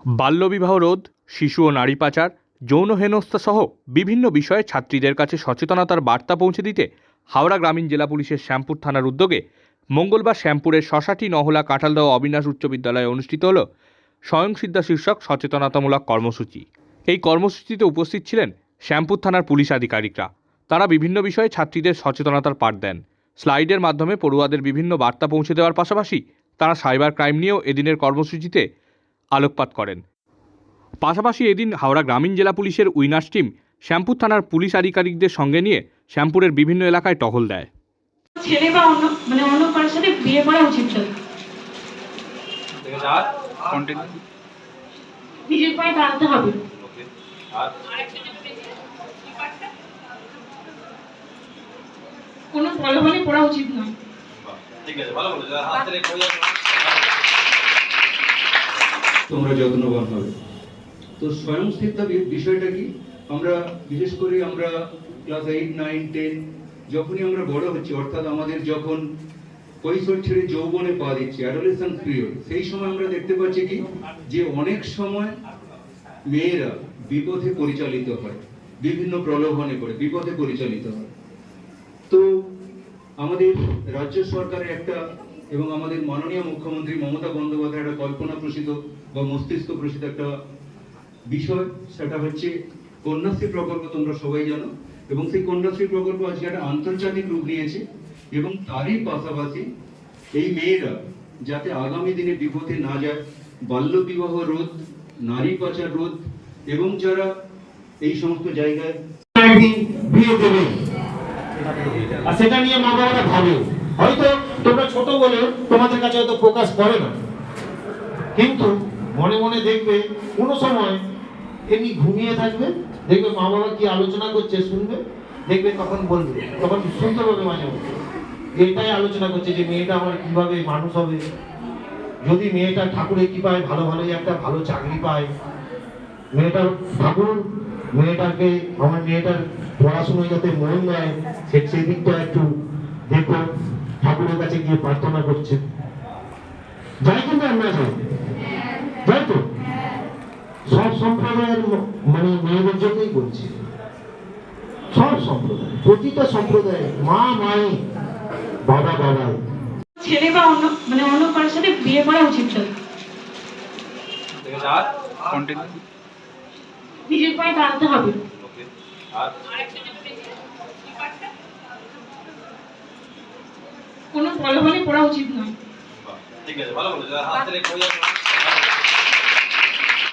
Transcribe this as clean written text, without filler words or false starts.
বাল্যবিবাহ রোধ, শিশু ও নারী পাচার, যৌন হেনস্থা সহ বিভিন্ন বিষয়ে ছাত্রীদের কাছে সচেতনতার বার্তা পৌঁছে দিতে হাওড়া গ্রামীণ জেলা পুলিশের শ্যামপুর থানার উদ্যোগে মঙ্গলবার শ্যামপুরের শশাটি নহলা কাঁঠালদাও অবিনাশ উচ্চ বিদ্যালয়ে অনুষ্ঠিত হল স্বয়ংসিদ্ধা শীর্ষক সচেতনতামূলক কর্মসূচি। এই কর্মসূচিতে উপস্থিত ছিলেন শ্যামপুর থানার পুলিশ আধিকারিকরা। তারা বিভিন্ন বিষয়ে ছাত্রীদের সচেতনতার পাঠ দেন। স্লাইডের মাধ্যমে পড়ুয়াদের বিভিন্ন বার্তা পৌঁছে দেওয়ার পাশাপাশি তারা সাইবার ক্রাইম নিয়েও এদিনের কর্মসূচিতে আলোকপাত করেন। পাশাপাশি এদিন হাওড়া গ্রামীণ জেলা পুলিশের উইনার্স টিম শ্যামপুর থানার পুলিশ আধিকারিকদের সঙ্গে নিয়ে শ্যামপুরের বিভিন্ন এলাকায় টহল দেয়। ছেলে বা অন্য কারোর সাথে বিয়ে করা উচিত নয়। নিজের পায়ে দাঁড়াতে হবে। কোনো প্রলোভনে পড়া উচিত নয়। তোমরা যত্নবান হবে। তো স্বয়ংসিদ্ধা বিষয়টা কি, আমরা বিশেষ করে আমরা ক্লাস 8, 9, 10 যখনই আমরা বড় হচ্ছি, অর্থাৎ আমাদের যখন কৈশোর ছেড়ে যৌবনে পা দিচ্ছি, অ্যাডোলেসেন্ট পিরিয়ড, সেই সময় আমরা দেখতে পাচ্ছি কি যে অনেক সময় মেয়েরা বিপথে পরিচালিত হয়, বিভিন্ন প্রলোভনে পড়ে বিপথে পরিচালিত হয়। তো আমাদের রাজ্য সরকারের একটা এবং আমাদের মাননীয় মুখ্যমন্ত্রী মমতা বন্দ্যোপাধ্যায়ের একটা কল্পনা প্রসূত বা মস্তিষ্ক প্রসূত একটা বিষয়, সেটা হচ্ছে কন্যাশ্রী প্রকল্প। তোমরা সবাই জানো, এবং সেই কন্যাশ্রী প্রকল্প আজকে একটা আন্তর্জাতিক রূপ নিয়েছে, এবং তারই পাশাপাশি এই মেয়েরা যাতে আগামী দিনে বিপথে না যায়, বাল্য বিবাহ রোধ, নারী পাচার রোধ, এবং যারা এই সমস্ত জায়গায় একদিন বিয়ে দেবে, আর সেটা নিয়ে মা বাবারা ভাবে, হয়তো তোমরা ছোট বলে তোমাদের কাছে হয়তো ফোকাস করে না, কিন্তু মনে মনে দেখবে কোনো সময় এমনি ঘুমিয়ে থাকবে, দেখবে মা বাবা কি আলোচনা করছে শুনবে, দেখবে তখন বলবে, তখন শুনতে পাবে মাঝে মাঝে এটাই আলোচনা করছে যে মেয়েটা আমার কিভাবে মানুষ হবে, যদি মেয়েটা ঠাকুরের কি পায়, ভালো একটা ভালো চাকরি পায়, মেয়েটার ঠাকুর মেয়েটাকে, আমার মেয়েটার পড়াশোনায় যাতে মন দেয় সেই দিকটা একটু দেখো, ঠাকুরের কাছে গিয়ে প্রার্থনা করছে। যাই কিন্তু আমরা যাই তো সব সম্প্রদায়ের মানে মেয়েদের জন্যই বলছি, সব সম্প্রদায়, প্রতিটা সম্প্রদায়, মা মাই, বাবা বাবাই। ছেলে বা অন্য কারোর সাথে বিয়ে করা উচিত নয়। নিজের পায়ে দাঁড়াতে হবে। কোনো প্রলোভনে পড়া উচিত নয়।